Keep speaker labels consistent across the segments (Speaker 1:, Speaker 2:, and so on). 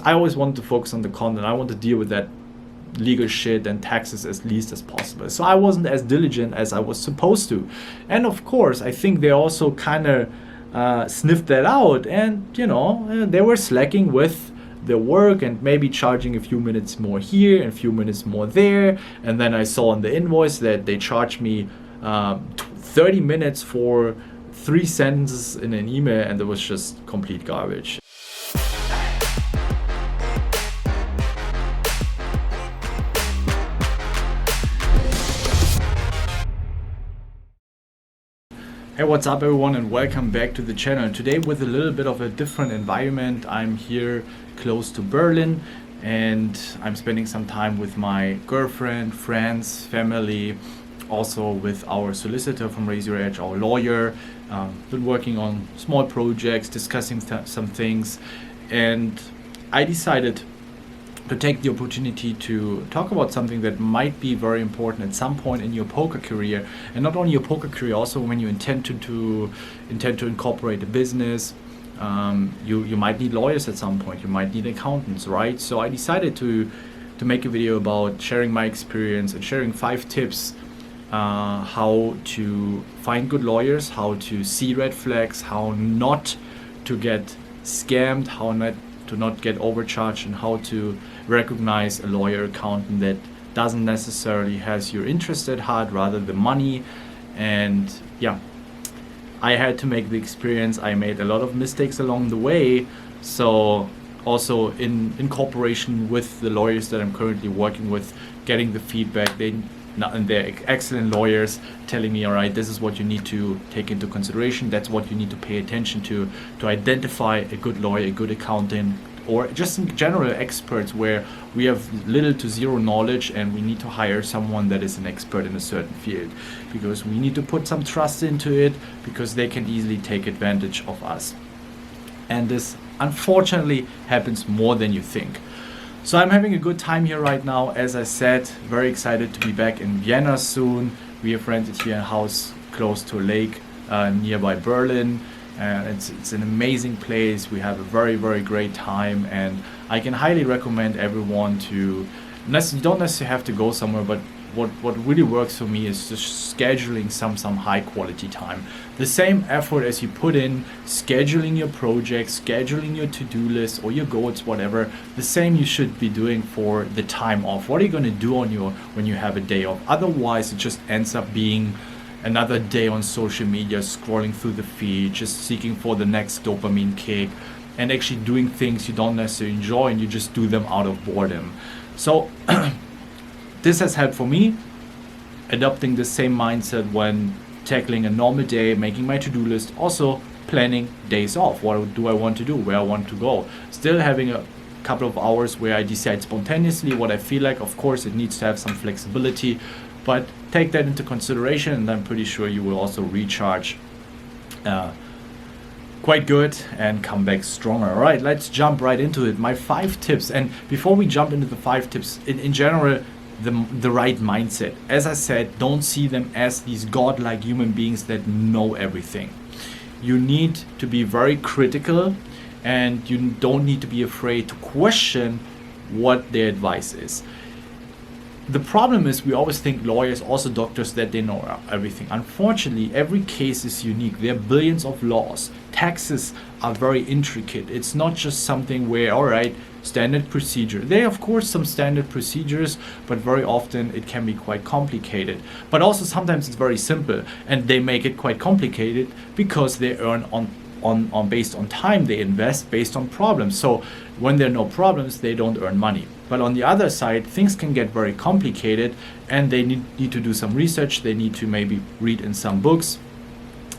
Speaker 1: I always wanted to focus on the content. I want to deal with that legal shit and taxes as least as possible. So I wasn't as diligent as I was supposed to. And of course, I think they also kind of sniffed that out, and they were slacking with their work and maybe charging a few minutes more here and a few minutes more there. And then I saw on the invoice that they charged me 30 minutes for 3 sentences in an email, and it was just complete garbage. Hey, what's up everyone, and welcome back to the channel. Today with a little bit of a different environment. I'm here close to Berlin and I'm spending some time with my girlfriend, friends, family, also with our solicitor from Raise Your Edge, our lawyer. Been working on small projects, discussing some things, and I decided to take the opportunity to talk about something that might be very important at some point in your poker career, and not only your poker career, also when you intend to incorporate a business. You might need lawyers at some point, you might need accountants, right? So I decided to make a video about sharing my experience and sharing 5 tips how to find good lawyers, how to see red flags, how not to get scammed, how not to get overcharged, and how to recognize a lawyer accountant that doesn't necessarily has your interest at heart, rather the money. And yeah, I had to make the experience. I made a lot of mistakes along the way. So also in cooperation with the lawyers that I'm currently working with, getting the feedback, and they're excellent lawyers telling me, all right, this is what you need to take into consideration, that's what you need to pay attention to identify a good lawyer, a good accountant, or just in general experts where we have little to zero knowledge and we need to hire someone that is an expert in a certain field, because we need to put some trust into it, because they can easily take advantage of us. And this unfortunately happens more than you think. So I'm having a good time here right now. As I said, very excited to be back in Vienna soon. We have rented here a house close to a lake nearby Berlin. It's an amazing place. We have a very, very great time, and I can highly recommend everyone to, you don't necessarily have to go somewhere, but what really works for me is just scheduling some high quality time. The same effort as you put in scheduling your projects, scheduling your to-do list or your goals, whatever, the same you should be doing for the time off. What are you going to do when you have a day off? Otherwise, it just ends up being another day on social media, scrolling through the feed, just seeking for the next dopamine kick, and actually doing things you don't necessarily enjoy, and you just do them out of boredom. So this has helped for me, adopting the same mindset when tackling a normal day, making my to-do list, also planning days off. What do I want to do? Where I want to go? Still having a couple of hours where I decide spontaneously what I feel like. Of course, it needs to have some flexibility, but take that into consideration, and I'm pretty sure you will also recharge quite good and come back stronger. All right, let's jump right into it. My 5 tips. And before we jump into the 5 tips, in general, the right mindset. As I said, don't see them as these godlike human beings that know everything. You need to be very critical, and you don't need to be afraid to question what their advice is. The problem is we always think lawyers, also doctors, that they know everything. Unfortunately, every case is unique. There are billions of laws. Taxes are very intricate. It's not just something where, all right, standard procedure. There are of course some standard procedures, but very often it can be quite complicated. But also sometimes it's very simple, and they make it quite complicated because they earn on based on time they invest, based on problems. So when there are no problems, they don't earn money. But on the other side, things can get very complicated, and they need to do some research. They need to maybe read in some books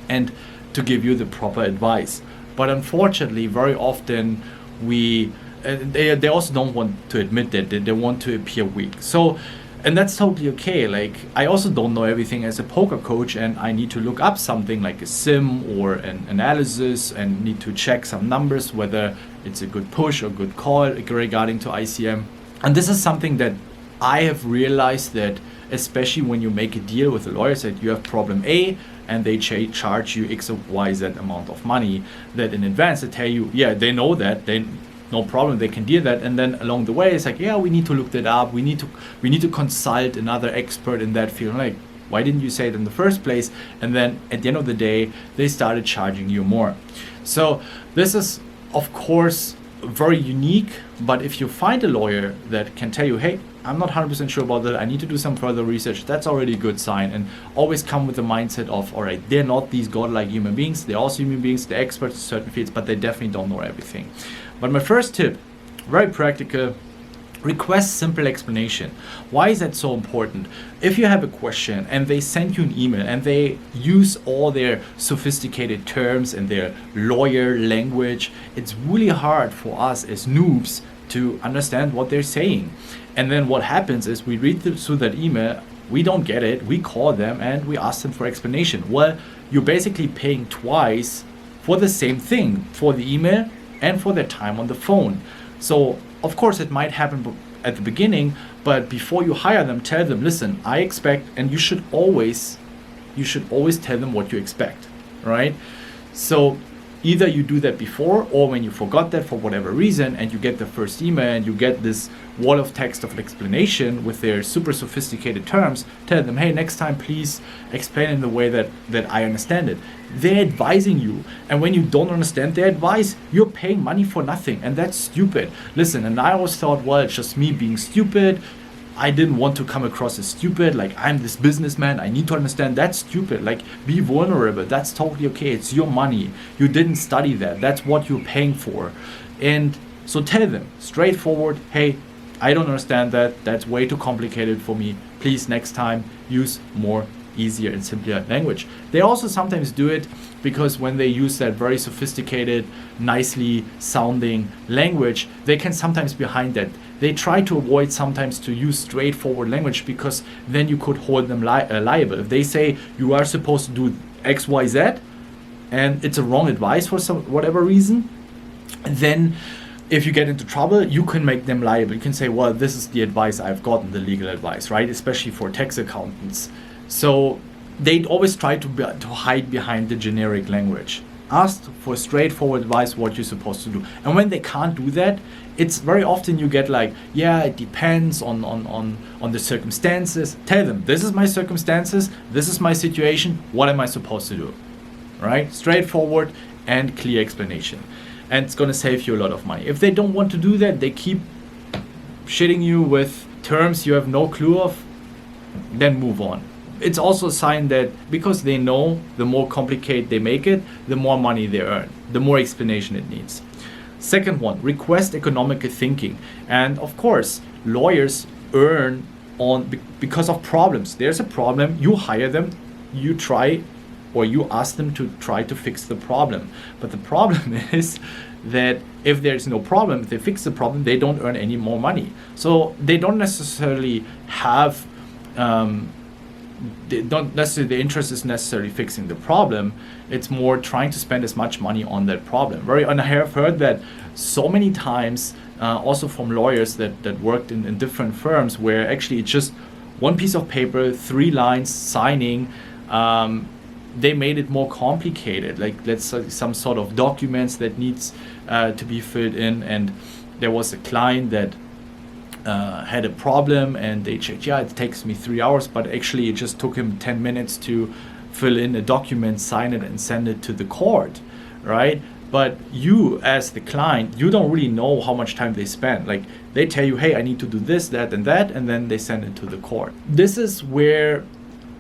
Speaker 1: and to give you the proper advice. But unfortunately, very often they also don't want to admit that they want to appear weak. So, and that's totally okay. Like, I also don't know everything as a poker coach, and I need to look up something like a sim or an analysis and need to check some numbers, whether it's a good push or good call regarding to ICM. And this is something that I have realized, that especially when you make a deal with a lawyer, that you have problem A and they charge you X or Y Z amount of money, that in advance they tell you, yeah, they know that, no problem, they can deal that. And then along the way, it's like, yeah, we need to look that up. We need to consult another expert in that field. Like, why didn't you say it in the first place? And then at the end of the day, they started charging you more. So this is, of course, very unique. But if you find a lawyer that can tell you, hey, I'm not 100% sure about that, I need to do some further research, that's already a good sign. And always come with the mindset of, all right, they're not these godlike human beings. They're also human beings, they're experts in certain fields, but they definitely don't know everything. But my first tip, very practical, request simple explanation. Why is that so important? If you have a question and they send you an email and they use all their sophisticated terms and their lawyer language, it's really hard for us as noobs to understand what they're saying. And then what happens is we read through that email, we don't get it, we call them and we ask them for explanation. Well, you're basically paying twice for the same thing, for the email and for their time on the phone. So of course it might happen at the beginning, but before you hire them, tell them, listen, I expect, and you should always tell them what you expect, right? So either you do that before, or when you forgot that for whatever reason and you get the first email and you get this wall of text of explanation with their super sophisticated terms, tell them, hey, next time please explain in the way that I understand it. They're advising you, and when you don't understand their advice, you're paying money for nothing, and that's stupid. Listen, and I always thought, well, it's just me being stupid. I didn't want to come across as stupid, like I'm this businessman, I need to understand. That's stupid. Like, be vulnerable, that's totally okay. It's your money, you didn't study that, that's what you're paying for. And so tell them straightforward, hey, I don't understand that, that's way too complicated for me, please next time use more easier and simpler language. They also sometimes do it because when they use that very sophisticated, nicely sounding language, they can sometimes behind that. They try to avoid sometimes to use straightforward language, because then you could hold them liable. If they say you are supposed to do X, Y, Z, and it's a wrong advice for some whatever reason, then if you get into trouble, you can make them liable. You can say, well, this is the advice I've gotten, the legal advice, right? Especially for tax accountants. So they always try to hide behind the generic language. Ask for straightforward advice what you're supposed to do. And when they can't do that, it's very often you get like, yeah, it depends on the circumstances. Tell them, this is my circumstances, this is my situation, what am I supposed to do? Right? Straightforward and clear explanation. And it's going to save you a lot of money. If they don't want to do that, they keep shitting you with terms you have no clue of, then move on. It's also a sign that because they know the more complicated they make it, the more money they earn, the more explanation it needs. Second one, request economical thinking. And of course, lawyers earn because of problems. There's a problem, you hire them, you try, or you ask them to try to fix the problem. But the problem is that if there's no problem, if they fix the problem, they don't earn any more money. So they don't necessarily have the interest is necessarily fixing the problem. It's more trying to spend as much money on that problem. And I have heard that so many times, also from lawyers that worked in different firms, where actually it's just one piece of paper, 3 lines, signing. They made it more complicated. Like, let's say some sort of documents that needs to be filled in. And there was a client that had a problem, and they checked, yeah, it takes me 3 hours, but actually it just took him 10 minutes to fill in a document, sign it, and send it to the court, right? But you as the client, you don't really know how much time they spend. Like, they tell you, hey, I need to do this, that, and that, and then they send it to the court. This is where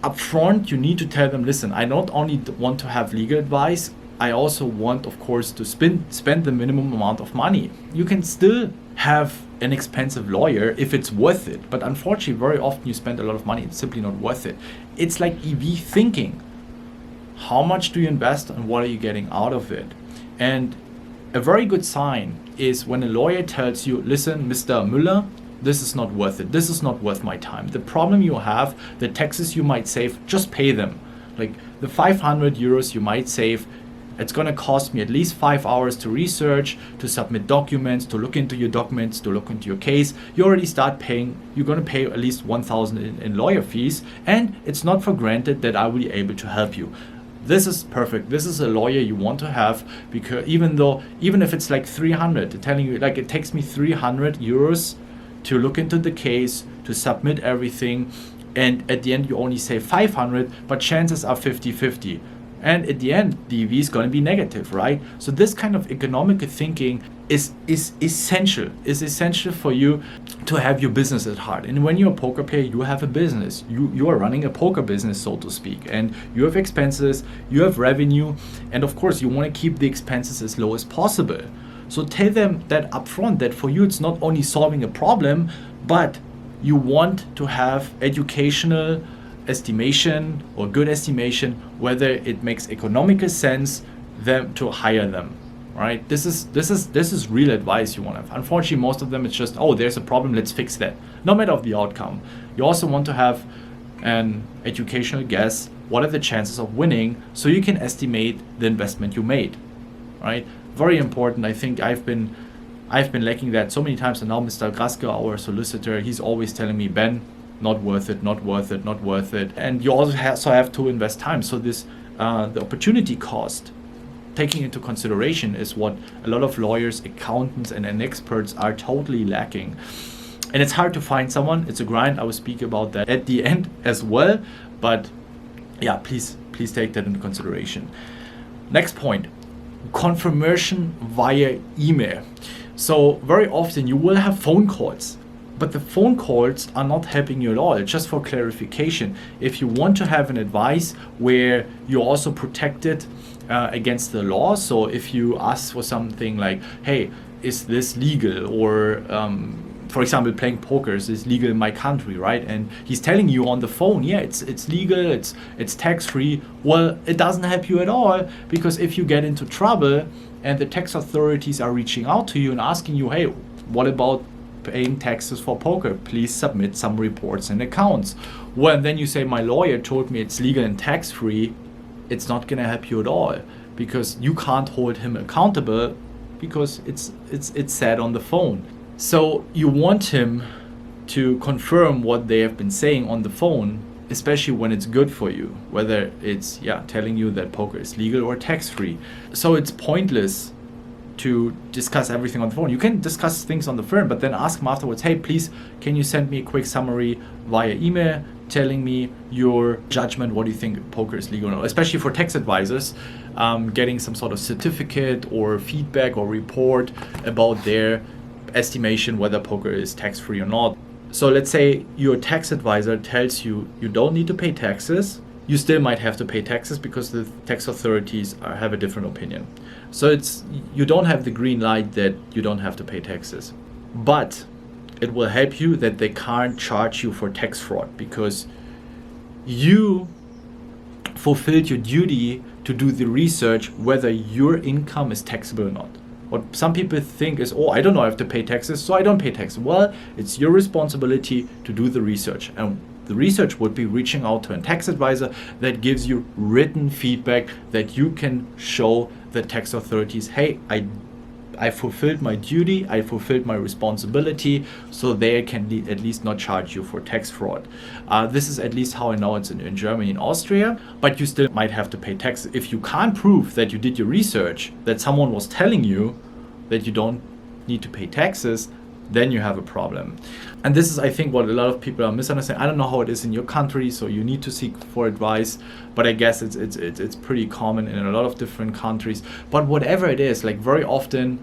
Speaker 1: upfront you need to tell them, listen, I not only want to have legal advice, I also want, of course, to spend the minimum amount of money. You can still have an expensive lawyer if it's worth it, but unfortunately very often you spend a lot of money, it's simply not worth it. It's like EV thinking. How much do you invest and what are you getting out of it? And a very good sign is when a lawyer tells you, listen, Mr. Müller, this is not worth it, this is not worth my time. The problem you have, the taxes you might save, just pay them. Like the 500 euros you might save, it's going to cost me at least 5 hours to research, to submit documents, to look into your documents, to look into your case. You already start paying, you're going to pay at least 1,000 in lawyer fees, and it's not for granted that I will be able to help you. This is perfect. This is a lawyer you want to have, because even if it's like 300, telling you like it takes me 300 euros to look into the case, to submit everything, and at the end you only say 500, but chances are 50-50. And at the end, the EV is going to be negative, right? So this kind of economical thinking is essential for you to have your business at heart. And when you're a poker player, you have a business. You are running a poker business, so to speak. And you have expenses, you have revenue, and of course you want to keep the expenses as low as possible. So tell them that upfront, that for you it's not only solving a problem, but you want to have educational estimation or good estimation whether it makes economical sense them to hire them, right? This is real advice you want to have. Unfortunately, most of them it's just, oh, there's a problem, let's fix that, no matter of the outcome. You also want to have an educational guess, what are the chances of winning, so you can estimate the investment you made, right? Very important. I think I've been lacking that so many times, and now Mr. Graske, our solicitor, he's always telling me, Ben, not worth it, not worth it, not worth it. And you also have to invest time. So this the opportunity cost, taking into consideration, is what a lot of lawyers, accountants, and experts are totally lacking. And it's hard to find someone. It's a grind. I will speak about that at the end as well. But yeah, please take that into consideration. Next point, confirmation via email. So very often you will have phone calls, but the phone calls are not helping you at all. Just for clarification, if you want to have an advice where you're also protected against the law, so if you ask for something like, hey, is this legal, or for example, playing poker, is this legal in my country, right? And he's telling you on the phone, yeah, it's legal, it's tax-free. Well, it doesn't help you at all, because if you get into trouble and the tax authorities are reaching out to you and asking you, hey, what about paying taxes for poker? Please submit some reports and accounts. Well, then you say, my lawyer told me it's legal and tax-free. It's not going to help you at all, because you can't hold him accountable, because it's said on the phone. So you want him to confirm what they have been saying on the phone, especially when it's good for you, whether it's telling you that poker is legal or tax-free. So it's pointless to discuss everything on the phone. You can discuss things on the phone, but then ask him afterwards, hey, please, can you send me a quick summary via email telling me your judgment, what do you think poker is legal or not? Especially for tax advisors, getting some sort of certificate or feedback or report about their estimation whether poker is tax-free or not. So let's say your tax advisor tells you you don't need to pay taxes. You still might have to pay taxes because the tax authorities have a different opinion. So you don't have the green light that you don't have to pay taxes. But it will help you that they can't charge you for tax fraud, because you fulfilled your duty to do the research whether your income is taxable or not. What some people think is, oh, I don't know, I have to pay taxes, so I don't pay taxes. Well, it's your responsibility to do the research. And the research would be reaching out to a tax advisor that gives you written feedback that you can show the tax authorities, hey, I fulfilled my duty, I fulfilled my responsibility, so they can at least not charge you for tax fraud. This is at least how I know it's in Germany and Austria, but you still might have to pay tax. If you can't prove that you did your research, that someone was telling you that you don't need to pay taxes, then you have a problem. And this is, I think, what a lot of people are misunderstanding. I don't know how it is in your country, so you need to seek for advice, but I guess it's pretty common in a lot of different countries. But whatever it is, like very often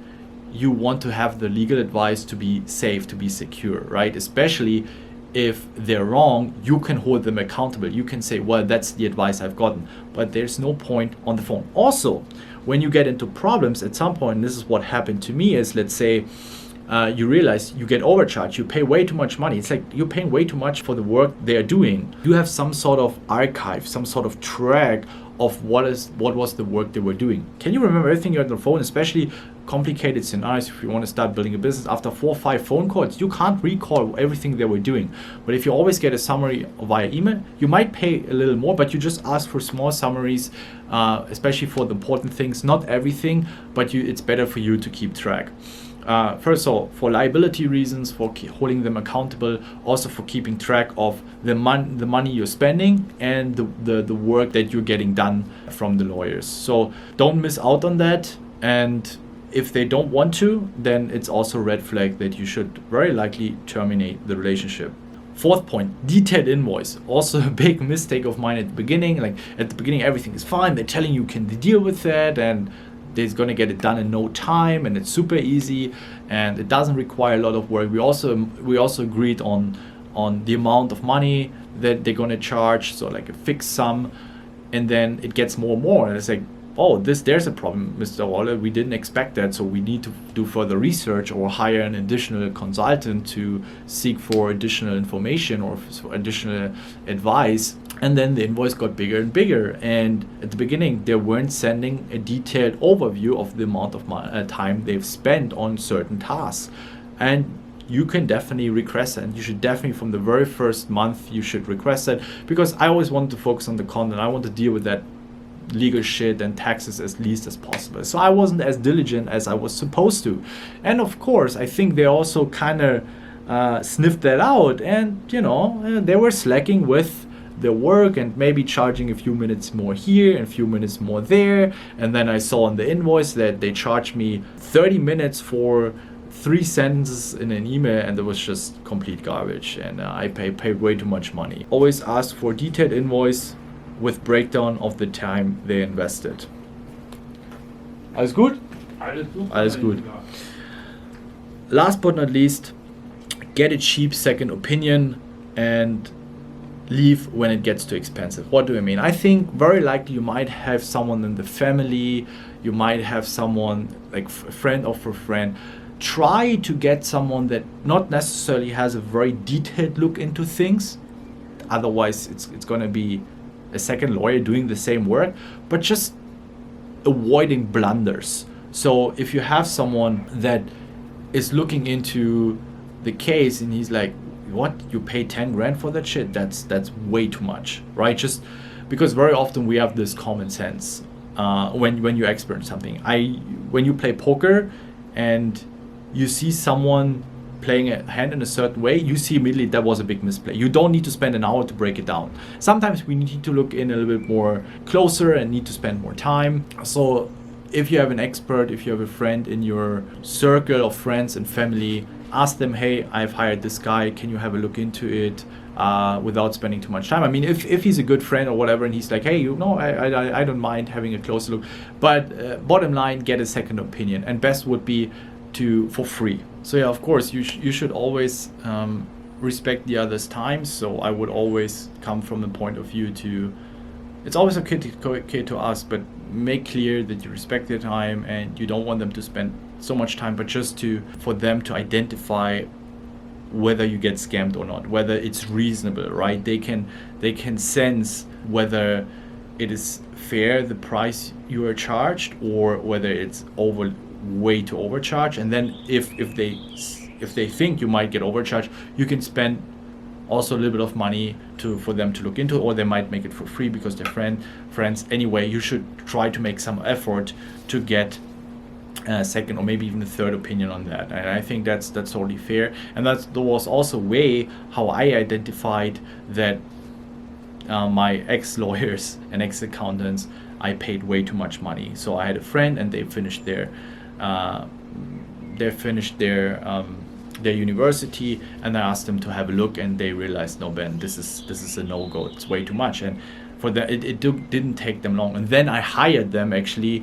Speaker 1: you want to have the legal advice to be safe, to be secure, right? Especially if they're wrong, you can hold them accountable. You can say, well, that's the advice I've gotten, but there's no point on the phone. Also, when you get into problems at some point, and this is what happened to me, is let's say you realize you get overcharged, you pay way too much money. It's like you're paying way too much for the work they're doing. You have some sort of archive, some sort of track of what was the work they were doing. Can you remember everything you had on the phone, especially complicated scenarios? If you want to start building a business, after 4 or 5 phone calls, you can't recall everything they were doing. But if you always get a summary via email, you might pay a little more, but you just ask for small summaries, especially for the important things, not everything, but it's better for you to keep track. First of all, for liability reasons, for holding them accountable, also for keeping track of the money you're spending and the work that you're getting done from the lawyers. So don't miss out on that. And if they don't want to, then it's also a red flag that you should very likely terminate the relationship. Fourth point, detailed invoice. Also a big mistake of mine at the beginning. Like at the beginning, everything is fine. They're telling you can deal with that and they're going to get it done in no time and it's super easy and it doesn't require a lot of work. We also agreed on the amount of money that they're going to charge, so like a fixed sum, and then it gets more and more and it's like, oh, there's a problem, Mr. Waller. We didn't expect that, so we need to do further research or hire an additional consultant to seek for additional information or for additional advice. And then the invoice got bigger and bigger. And at the beginning, they weren't sending a detailed overview of the amount of time they've spent on certain tasks. And you can definitely request that. And you should definitely, from the very first month, you should request that, because I always want to focus on the content. I want to deal with that legal shit and taxes as least as possible. So I wasn't as diligent as I was supposed to. And of course, I think they also kind of sniffed that out, and they were slacking with their work and maybe charging a few minutes more here and a few minutes more there. And then I saw on the invoice that they charged me 30 minutes for 3 sentences in an email, and it was just complete garbage, and I paid way too much money. Always ask for detailed invoice with breakdown of the time they invested. Alles gut? Alles gut. Last but not least, get a cheap second opinion and leave when it gets too expensive. What do I mean? I think very likely you might have someone in the family, you might have someone like a friend of a friend. Try to get someone that not necessarily has a very detailed look into things. Otherwise, it's going to be a second lawyer doing the same work, but just avoiding blunders. So if you have someone that is looking into the case and he's like, what, you pay 10 grand for that shit? That's way too much, right? Just because very often we have this common sense when you experience something. When you play poker and you see someone playing a hand in a certain way, you see immediately that was a big misplay. You don't need to spend an hour to break it down. Sometimes we need to look in a little bit more closer and need to spend more time. So if you have an expert, if you have a friend in your circle of friends and family, ask them, hey, I've hired this guy, can you have a look into it without spending too much time? I mean, if he's a good friend or whatever and he's like, hey, I don't mind having a closer look, but bottom line, get a second opinion, and best would be for free. So yeah, of course, you should always respect the other's time. So I would always come from the point of view it's always okay to ask, but make clear that you respect their time and you don't want them to spend so much time, but just for them to identify whether you get scammed or not, whether it's reasonable, right? They can sense whether it is fair, the price you are charged, or whether it's way to overcharge. And then if they think you might get overcharged, you can spend also a little bit of money for them to look into, or they might make it for free because they're friends. Anyway, you should try to make some effort to get a second or maybe even a third opinion on that. And I think that's totally fair. And that was also way how I identified that my ex-lawyers and ex-accountants, I paid way too much money. So I had a friend and they finished their university, and I asked them to have a look, and they realized, no, Ben, this is a no-go. It's way too much. And for that, it didn't take them long. And then I hired them actually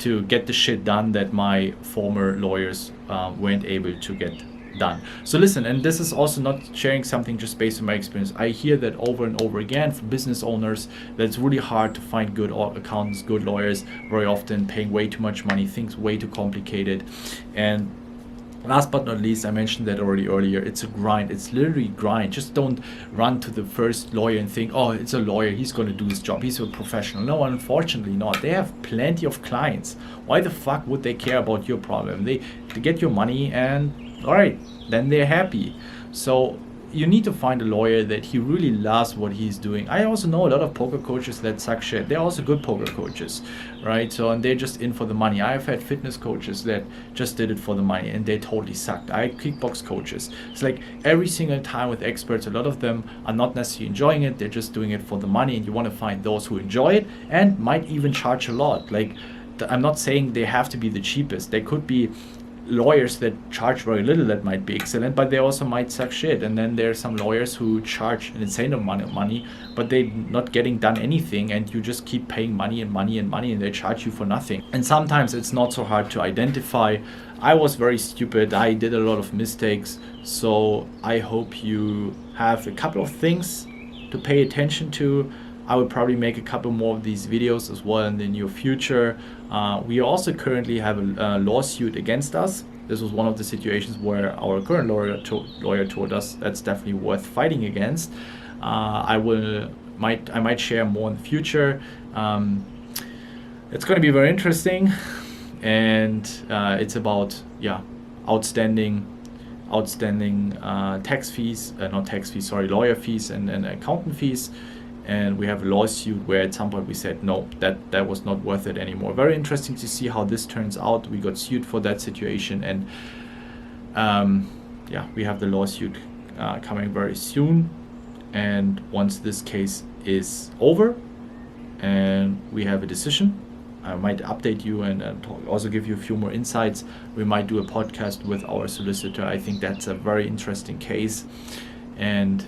Speaker 1: to get the shit done that my former lawyers weren't able to get done. So listen, and this is also not sharing something just based on my experience. I hear that over and over again from business owners that it's really hard to find good accountants, good lawyers, very often paying way too much money, things way too complicated. And last but not least, I mentioned that already earlier, it's a grind. It's literally grind. Just don't run to the first lawyer and think, oh, it's a lawyer, he's going to do his job, he's a professional. No, unfortunately not. They have plenty of clients. Why the fuck would they care about your problem? They get your money and all right, then they're happy. So you need to find a lawyer that he really loves what he's doing. I also know a lot of poker coaches that suck shit. They're also good poker coaches, right? So, and they're just in for the money. I've had fitness coaches that just did it for the money and they totally sucked. I had kickbox coaches. It's like every single time with experts, a lot of them are not necessarily enjoying it. They're just doing it for the money, and you want to find those who enjoy it and might even charge a lot. Like, I'm not saying they have to be the cheapest. They could be lawyers that charge very little that might be excellent, but they also might suck shit. And then there are some lawyers who charge an insane amount of money, but they're not getting done anything, and you just keep paying money and money and money, and they charge you for nothing. And sometimes it's not so hard to identify. I was very stupid. I did a lot of mistakes. So I hope you have a couple of things to pay attention to. I will probably make a couple more of these videos as well in the near future. We also currently have a lawsuit against us. This was one of the situations where our current lawyer told us that's definitely worth fighting against. I might share more in the future. It's going to be very interesting, and it's about outstanding lawyer fees and accountant fees. And we have a lawsuit where at some point we said, no, that was not worth it anymore. Very interesting to see how this turns out. We got sued for that situation, and we have the lawsuit coming very soon. And once this case is over and we have a decision, I might update you and also give you a few more insights. We might do a podcast with our solicitor. I think that's a very interesting case. And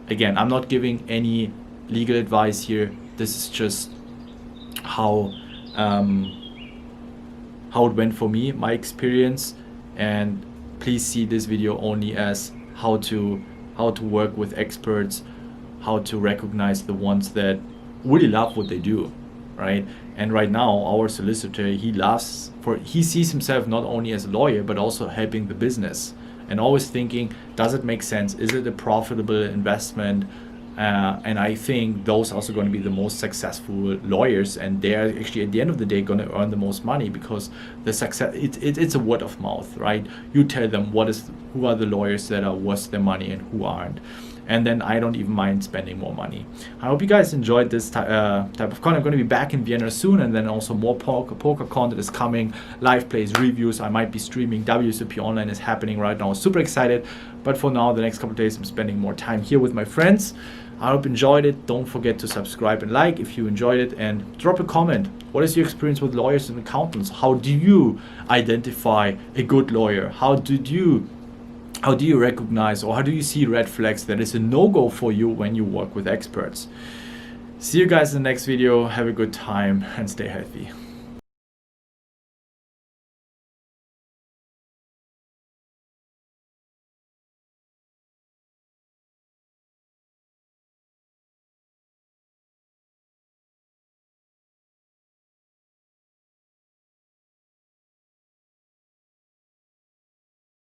Speaker 1: again, I'm not giving any legal advice here. This is just how it went for me, my experience, and please see this video only as how to work with experts, how to recognize the ones that really love what they do, right? And right now our solicitor, he sees himself not only as a lawyer but also helping the business, and always thinking, does it make sense? Is it a profitable investment? And I think those are also going to be the most successful lawyers, and they're actually at the end of the day going to earn the most money, because the success it's a word of mouth, right? You tell them who are the lawyers that are worth their money and who aren't, and then I don't even mind spending more money. I hope you guys enjoyed this type of content. I'm going to be back in Vienna soon, and then also more poker content is coming, live plays, reviews. I might be streaming. WSOP online is happening right now. Super excited. But for now, the next couple of days I'm spending more time here with my friends. I hope you enjoyed it. Don't forget to subscribe and like if you enjoyed it, and drop a comment. What is your experience with lawyers and accountants? How do you identify a good lawyer? How do you recognize, or how do you see red flags that is a no-go for you when you work with experts? See you guys in the next video. Have a good time and stay healthy.